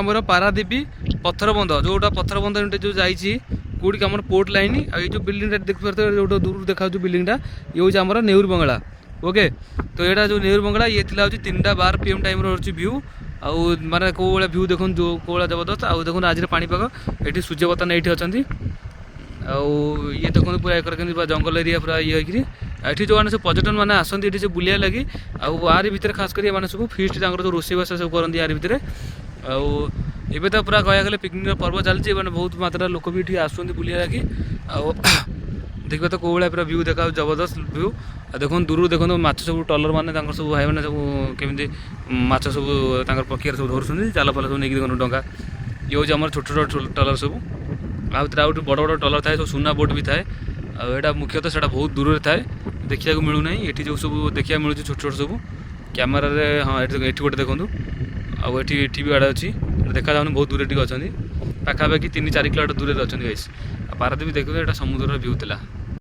ଆମର ପାରାଦୀପ ପଥର ବନ୍ଧ ଯୋଉଟା ପଥର ବନ୍ଧ जो जाइए कौटी आम पोर्ट लाइन आई जो बिल्डिंग देखिए जो दूर देखा बिल्डिंगटा ये हूँ आम नेहरू बंगला ओके। तो यहाँ जो नेहरू बंगला ये थी 3:12 PM टाइम रही व्यू आउ माने कौ भाया व्यू देखो जो कौ भाया जबरदस्त आउ देखो आज पानीपाग ये सूर्य बर्तमान ये अच्छा ये देखो पूरा एक पूरा जंगल एरिया पूरा ये ये जो मैंने सब पर्यटन मैंने आसती ये बुलिया लगी आर भर खास कर सब फिस्ट जो रोषेईबास सब करती यार भितर आबे तो पूरा कह गले पिकनिक पर्व चलती मैंने बहुत मात्रा लोक भी ये आसुँच बुलिया लगी देखिए तो कौ भाया पूरा व्यू देखा जबरदस्त व्यू देखो दूर देखो माछ सब टलर मैंने सब भाई मैंने सब केमी माछ सब पकियार सब धरुँच जाल फाल सब नहीं देखो डा ये हूँ आम छोट छोट टलर सब आउ बड़ बड़ टलर थाए सब सुना बोट भी थाए आटा मुख्यतः से बहुत दूर थाए देखा मिलूना ये जो सब देखा मिलूँ छोट छोट सब क्यामेर हाँ ये गोटे देखूँ आठी भी आड़े अच्छी देखा जाऊन बहुत दूर अच्छा पाखापाखि 3-4 किलोमीटर दूर अच्छा गाइस पारादीप देखो ये समुद्र व्यू था।